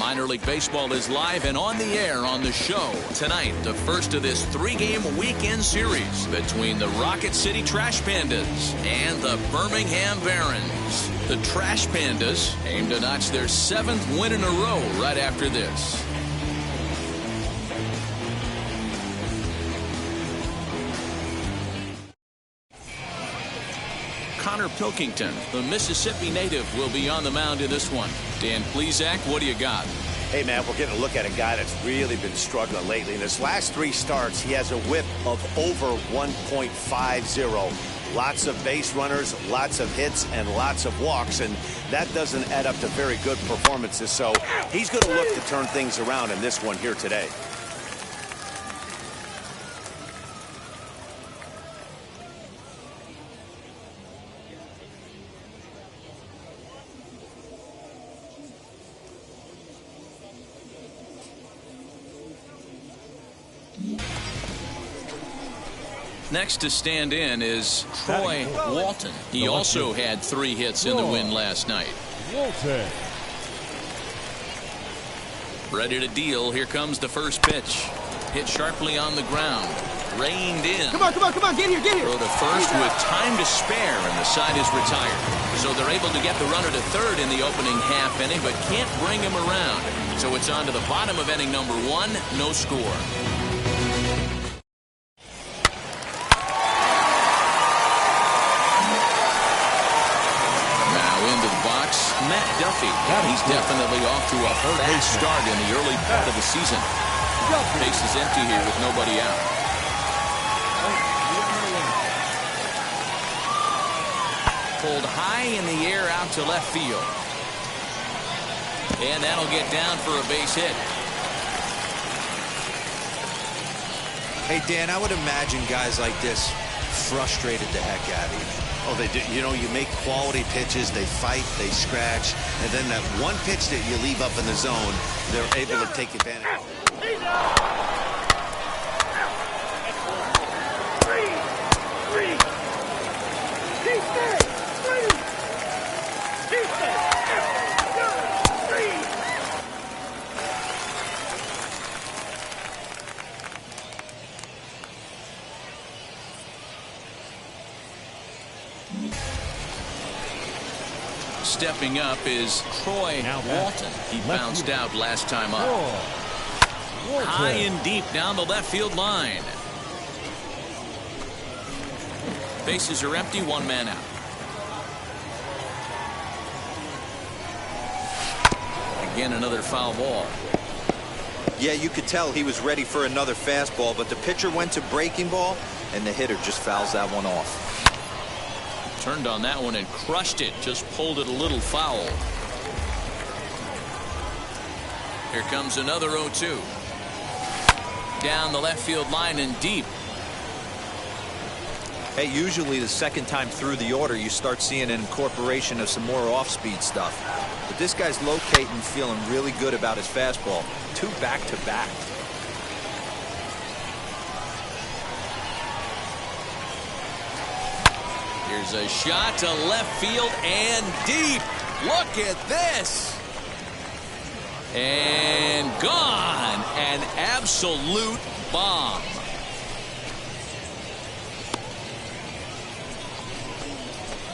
Minor League Baseball is live and on the air on the show. Tonight, the first of this 3-game weekend series between the Rocket City Trash Pandas and the Birmingham Barons. The Trash Pandas aim to notch their 7th win in a row right after this. Connor Pilkington, the Mississippi native, will be on the mound in this one. Dan Plesac, what do you got? Hey, man, we're getting a look at a guy that's really been struggling lately. In his last 3 starts, he has a whip of over 1.50. Lots of base runners, lots of hits, and lots of walks, and that doesn't add up to very good performances. So he's going to look to turn things around in this one here today. Next to stand in is Troy Walton. He also had 3 hits in the win last night. Walton. Ready to deal. Here comes the first pitch. Hit sharply on the ground. Reined in. Come on, get here. Throw to first with time to spare, and the side is retired. So they're able to get the runner to third in the opening half inning, but can't bring him around. So it's on to the bottom of inning number 1, no score. Matt Duffy. He's definitely off to a fast start in the early part of the season. Base is empty here with nobody out. Pulled high in the air out to left field. And that'll get down for a base hit. Hey, Dan, I would imagine guys like this frustrated the heck out of you. Oh, they do. You know, you make quality pitches, they fight, they scratch, and then that one pitch that you leave up in the zone, they're able to take advantage of. Stepping up is Troy Walton. He bounced out last time up. High and deep down the left field line. Bases are empty, 1 man out. Again, another foul ball. Yeah, you could tell he was ready for another fastball, but the pitcher went to breaking ball, and the hitter just fouls that one off. Turned on that one and crushed it. Just pulled it a little foul. Here comes another 0-2. Down the left field line and deep. Hey, usually the second time through the order you start seeing an incorporation of some more off-speed stuff. But this guy's locating, feeling really good about his fastball. 2 back-to-back. Here's a shot to left field and deep. Look at this. And gone. An absolute bomb.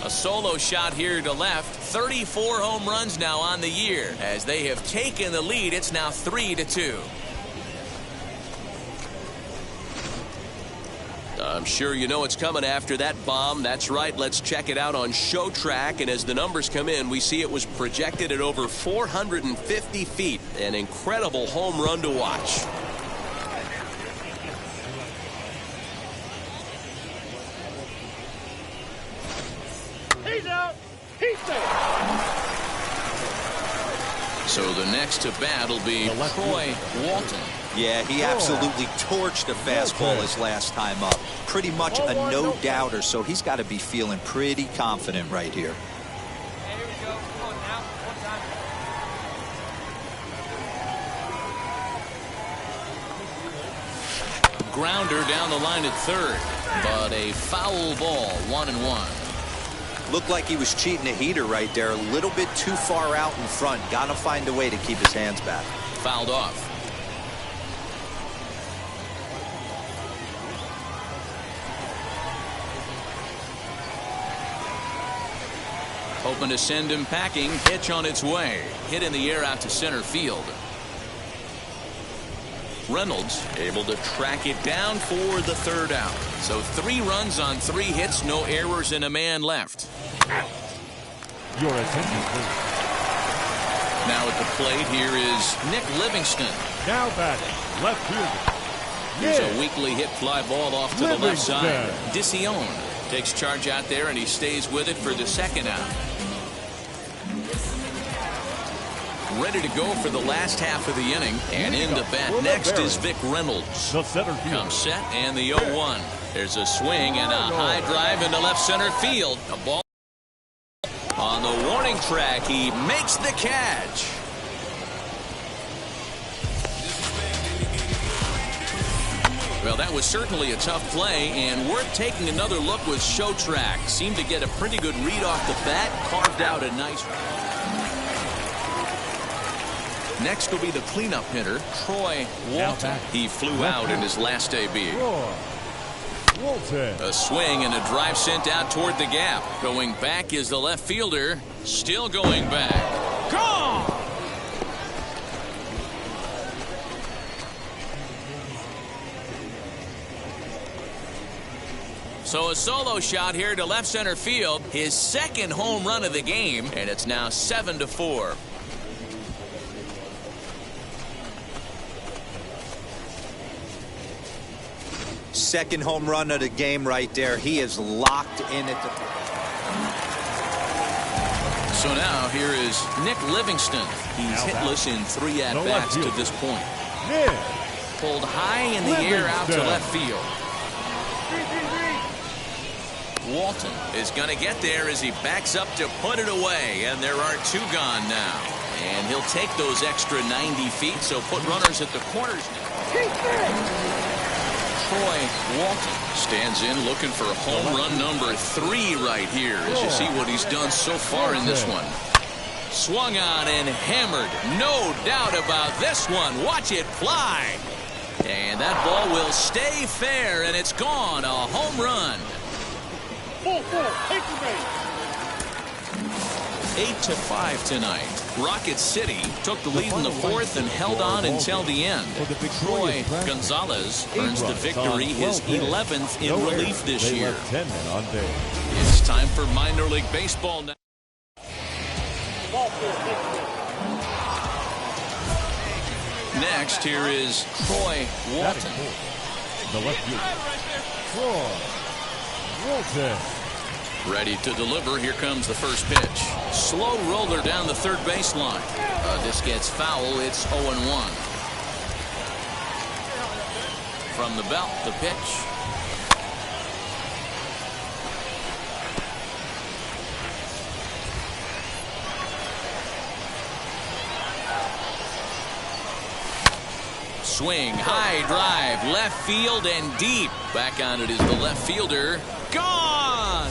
A solo shot here to left. 34 home runs now on the year. As they have taken the lead, it's now 3-2. I'm sure you know it's coming after that bomb. That's right. Let's check it out on Show Track. And as the numbers come in, we see it was projected at over 450 feet. An incredible home run to watch. He's out. He's there. So the next to bat will be Troy Walton. Yeah, he absolutely torched a fastball his last time up. Pretty much a no-doubter, so he's got to be feeling pretty confident right here. Here we go. Come on now. One time. Grounder down the line at third, but a foul ball, 1-1. Looked like he was cheating a heater right there. A little bit too far out in front. Got to find a way to keep his hands back. Fouled off. Hoping to send him packing. Pitch on its way. Hit in the air out to center field. Reynolds able to track it down for the third out. So 3 runs on 3 hits, no errors, and a man left. Your attention, please. Now at the plate, here is Nick Livingston. Now batting, left fielder. Here's Nick a weakly hit fly ball off to the left side. Livingston. Dicione takes charge out there, and he stays with it for the second out. Ready to go for the last half of the inning, and in the bat next is Vic Reynolds. The center field. Comes set, and the 0-1. There's a swing and a high drive into left center field. A ball on the warning track. He makes the catch. Well, that was certainly a tough play, and worth taking another look was Show Track. Seemed to get a pretty good read off the bat, carved out a nice. Next will be the cleanup hitter, Troy Walton. He flew out in his last debut. A swing and a drive sent out toward the gap. Going back is the left fielder. Still going back. Gone! So a solo shot here to left center field. His second home run of the game, and it's now 7-4. Second home run of the game right there. He is locked in at the. So now here is Nick Livingston. He's hitless in 3 at-bats to this point. Nick Pulled high in the air out to left field. Walton is going to get there as he backs up to put it away, and there are 2 gone now. And he'll take those extra 90 feet, so put runners at the corners now. Troy Walton stands in looking for home run number 3 right here as you see what he's done so far in this one. Swung on and hammered. No doubt about this one. Watch it fly. And that ball will stay fair, and it's gone. A home run. 8-5 tonight. Rocket City took the lead in the 4th and held on until the end. Troy Gonzalez earns the victory, his 11th in relief this year. It's time for minor league baseball now. Next, here is Troy Walton. The left fielder, Troy Walton. Ready to deliver. Here comes the first pitch. Slow roller down the third baseline. This gets foul. It's 0-1. From the belt, the pitch. Swing, high drive, left field and deep. Back on it is the left fielder. Gone!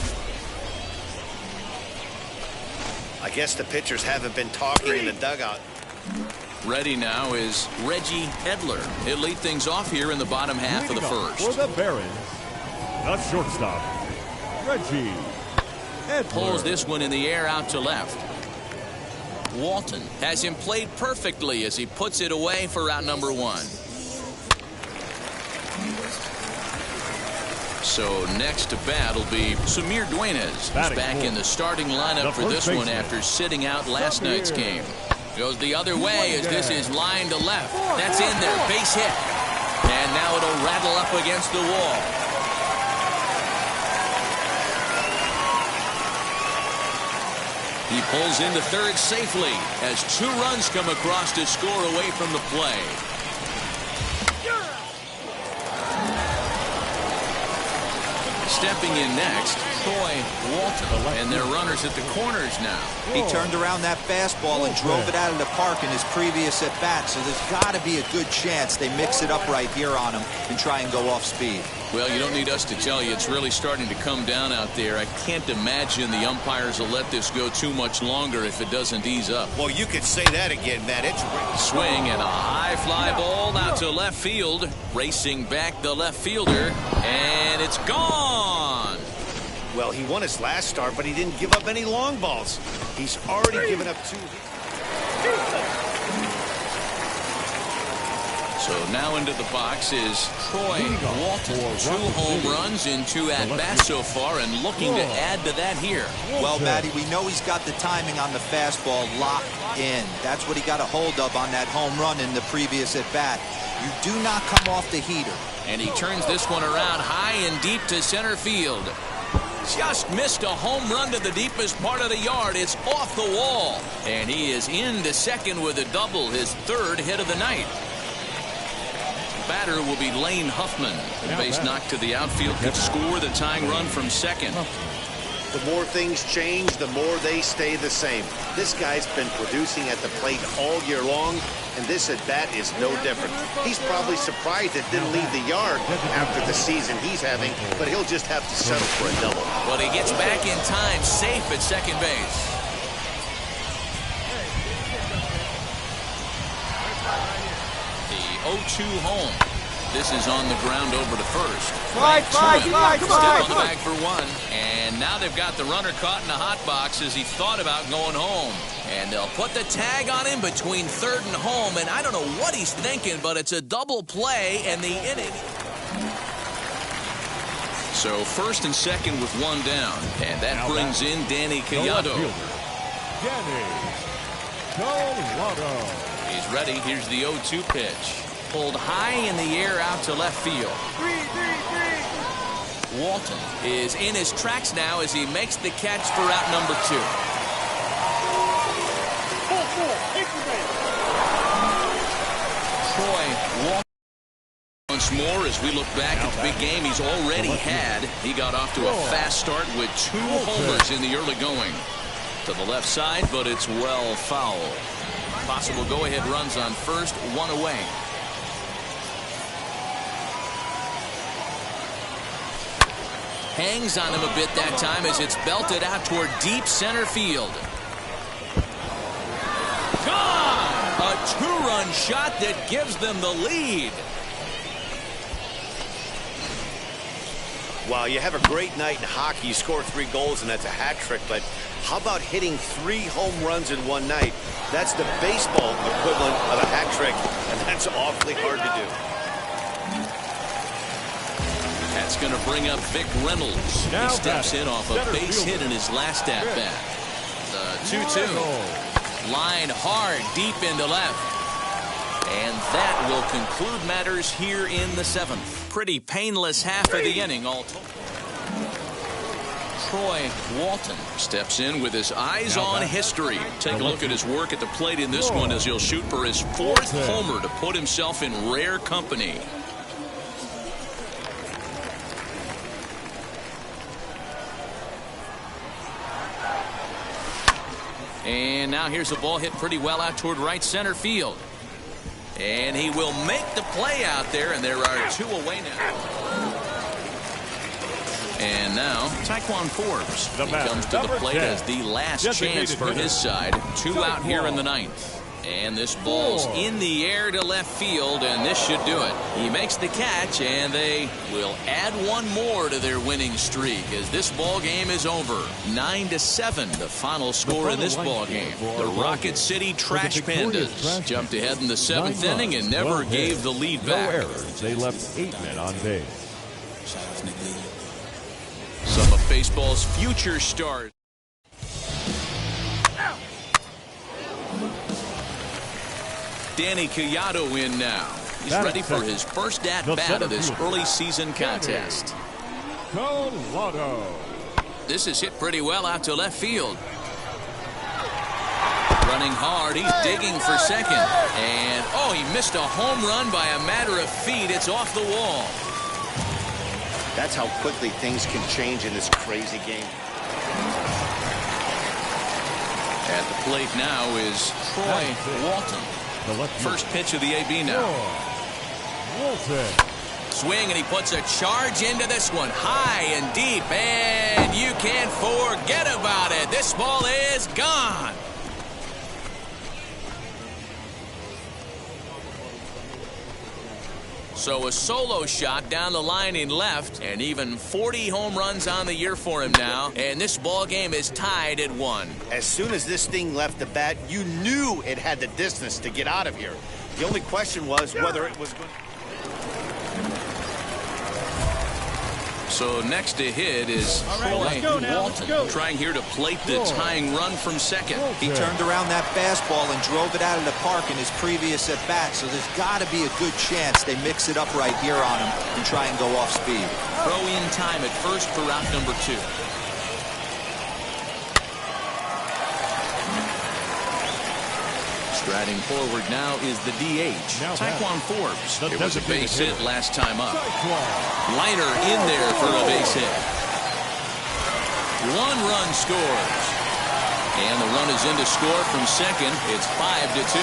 I guess the pitchers haven't been talking in the dugout. Ready now is Reggie Edler. He'll lead things off here in the bottom half of the first. For the Barons, the shortstop, Reggie Edler. Pulls this one in the air out to left. Walton has him played perfectly as he puts it away for out number 1. So next to bat will be Samir Dueñas. He's back in the starting lineup for this one after sitting out last night's game. Goes the other way as this is line to left. That's in there, base hit. And now it'll rattle up against the wall. He pulls into third safely as 2 runs come across to score away from the play. Stepping in next, Troy Walton, and their runners at the corners now. He turned around that fastball and drove it out of the park in his previous at-bat, so there's got to be a good chance they mix it up right here on him and try and go off speed. Well, you don't need us to tell you it's really starting to come down out there. I can't imagine the umpires will let this go too much longer if it doesn't ease up. Well, you could say that again, Matt. It's swing and a high fly ball out to left field. Racing back the left fielder, and it's gone. Well, he won his last start, but he didn't give up any long balls. He's already given up 2. So now into the box is Troy Walton. 2 home runs in 2 at-bats so far, and looking to add to that here. Well, Matty, we know he's got the timing on the fastball locked in. That's what he got a hold of on that home run in the previous at-bat. You do not come off the heater. And he turns this one around high and deep to center field. Just missed a home run to the deepest part of the yard. It's off the wall. And he is into second with a double, his 3rd hit of the night. Batter will be Lane Huffman. The base knock to the outfield could score the tying run from second. The more things change, the more they stay the same. This guy's been producing at the plate all year long, and this at-bat is no different. He's probably surprised it didn't leave the yard after the season he's having, but he'll just have to settle for a double. Well, he gets back in time, safe at second base. The 0-2 home. This is on the ground over to first. Fly, come on. Still on the bag for 1. And now they've got the runner caught in the hot box as he thought about going home. And they'll put the tag on him between 3rd and home. And I don't know what he's thinking, but it's a double play and the inning. So 1st and 2nd with 1 down. And that brings in Danny Collado. Danny Collado. He's ready. Here's the 0-2 pitch. Pulled high in the air out to left field. 3. Walton is in his tracks now as he makes the catch for out number 2. 4. Troy Walton once more as we look back at the big game he's already had. He got off to a fast start with 2 homers in the early going. To the left side, but it's well foul. Possible go-ahead runs on first, 1 away. Hangs on him a bit that time as it's belted out toward deep center field. Gone! A 2-run shot that gives them the lead. Wow, you have a great night in hockey. You score 3 goals, and that's a hat trick. But how about hitting 3 home runs in one night? That's the baseball equivalent of a hat trick, and that's awfully hard to do. That's going to bring up Vic Reynolds. He steps in off a base hit in his last at-bat. The 2-2. Line hard deep into left. And that will conclude matters here in the 7th. Pretty painless half of the inning all told. Troy Walton steps in with his eyes on history. Take a look at his work at the plate in this one as he'll shoot for his 4th homer to put himself in rare company. And now here's a ball hit pretty well out toward right center field. And he will make the play out there, and there are 2 away now. And now, Taekwon Forbes. He comes to the plate as the last chance for his side. 2 out here in the 9th. And this ball's in the air to left field, and this should do it. He makes the catch, and they will add 1 more to their winning streak as this ball game is over. 9-7, the final score in this ball game. The Rocket City Trash Pandas jumped ahead in the 7th inning and never gave the lead back. No errors. They left 8 men on base. Some of baseball's future stars. Danny Collado in now. He's ready for his first at-bat of this early season contest. Collado. This is hit pretty well out to left field. Running hard, he's digging for second. And, he missed a home run by a matter of feet. It's off the wall. That's how quickly things can change in this crazy game. At the plate now is Troy Walton. First pitch of the AB now. Walton. Swing, and he puts a charge into this one. High and deep, and you can't forget about it. This ball is gone. So a solo shot down the line in left, and even 40 home runs on the year for him now. And this ball game is tied at 1. As soon as this thing left the bat, you knew it had the distance to get out of here. The only question was whether it was going to... So next to hit is Troy Walton, trying here to plate the tying run from second. He turned around that fastball and drove it out of the park in his previous at-bat, so there's got to be a good chance they mix it up right here on him and try and go off speed. Throw in time at first for out number 2. Striding forward now is the DH, Taquan Forbes. It was a base hit last time up. Liner in there for a base hit. 1 run scores. And the run is in to score from second. It's 5-2.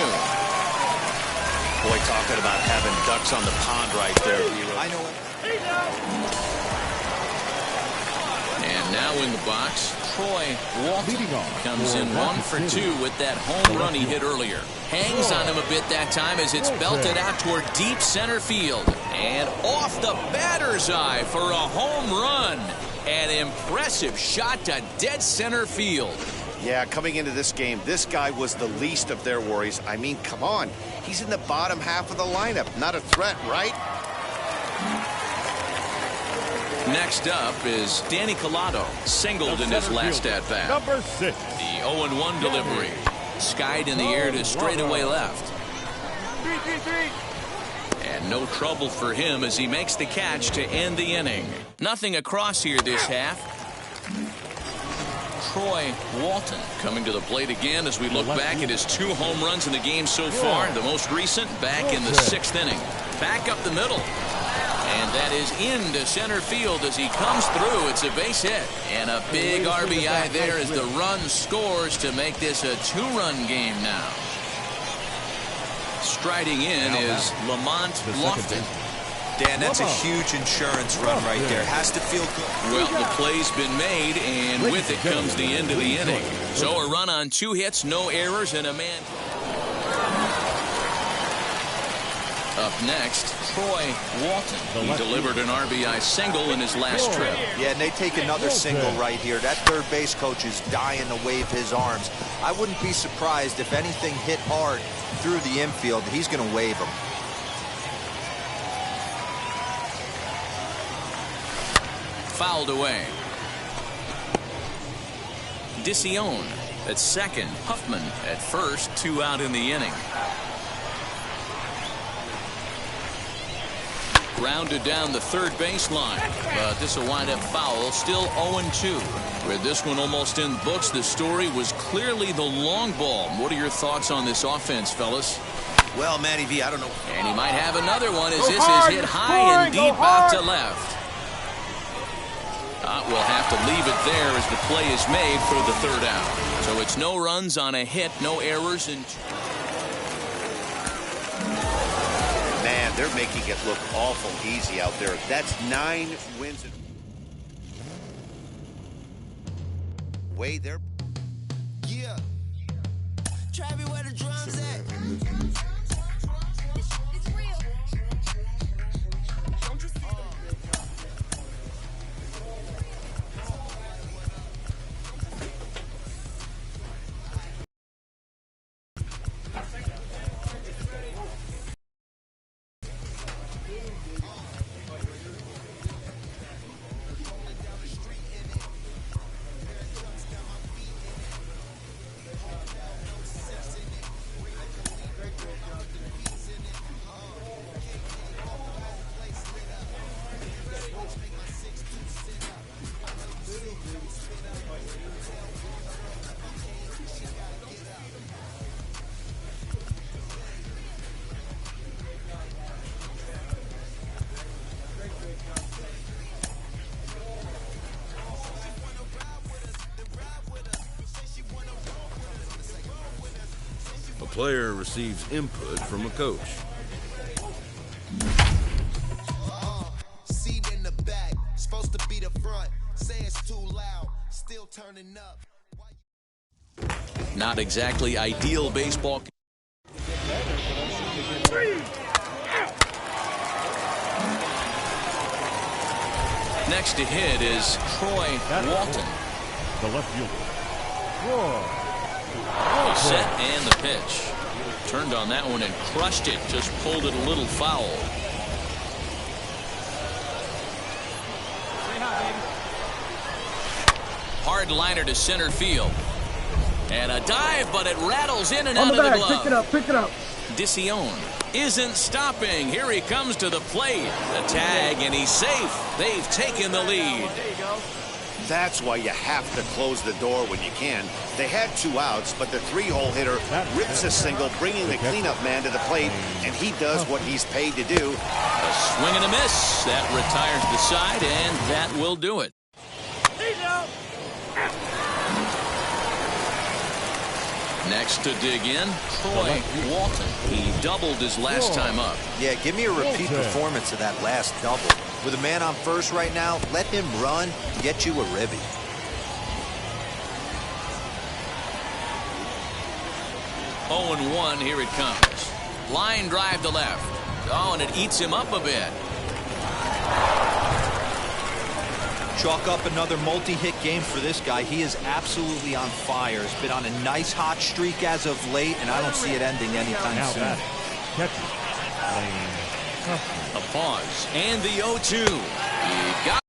Boy, talking about having ducks on the pond right there. I know it. And now in the box, Troy Walton comes in 1 for 2 with that home run he hit earlier. Hangs on him a bit that time as it's belted out toward deep center field. And off the batter's eye for a home run. An impressive shot to dead center field. Yeah, coming into this game, this guy was the least of their worries. I mean, come on. He's in the bottom half of the lineup. Not a threat, right? Next up is Danny Collado, singled in his last at-bat. Number 6. The 0-1 delivery. Skied in the air to straightaway left. 3-3-3. And no trouble for him as he makes the catch to end the inning. Nothing across here this half. Troy Walton coming to the plate again as we look back at his 2 home runs in the game so far. The most recent back in the 6th inning. Back up the middle. And that is into center field as he comes through. It's a base hit. And a big RBI there as the run scores to make this a 2-run game now. Striding in is Lamont Lofton. Dan, that's a huge insurance run right there. Has to feel good. Well, the play's been made, and with it comes the end of the inning. So a run on 2 hits, no errors, and a man. Up next, Troy Walton. He delivered an RBI single in his last trip. Yeah, and they take another single right here. That third base coach is dying to wave his arms. I wouldn't be surprised if anything hit hard through the infield. He's going to wave them. Fouled away. Dicione at second. Huffman at first. 2 out in the inning. Grounded down the third baseline, but this will wind up foul. Still 0-2. With this one almost in books, the story was clearly the long ball. What are your thoughts on this offense, fellas? Well, Matty V, I don't know. And he might have another one as this is hit high and deep out to left. We'll have to leave it there as the play is made for the 3rd out. So it's no runs on a hit, no errors, and Man, they're making it look awful easy out there. That's 9 wins. Way there. Yeah. Try me where the drums at. It's real. Don't you see player receives input from a coach. Seat in the back, supposed to be the front. Say it's too loud, still turning up. Not exactly ideal baseball. Next to hit is Troy Walton. The left fielder. Troy. Set and the pitch. Turned on that one and crushed it. Just pulled it a little foul. Hard liner to center field. And a dive, but it rattles in and out of the glove. Pick it up. Dicion isn't stopping. Here he comes to the plate. The tag, and he's safe. They've taken the lead. That's why you have to close the door when you can. They had 2 outs, but the 3-hole hitter rips a single, bringing the cleanup man to the plate, and he does what he's paid to do. A swing and a miss. That retires the side, and that will do it. Next to dig in, Troy Walton. He doubled his last time up. Yeah, give me a repeat performance of that last double. With a man on first right now, let him run and get you a ribby. Oh, 0-1, here it comes. Line drive to left. Oh, and it eats him up a bit. Chalk up another multi-hit game for this guy. He is absolutely on fire. He's been on a nice hot streak as of late, and I don't see it ending anytime soon. Catcher. A pause, and the 0-2. He got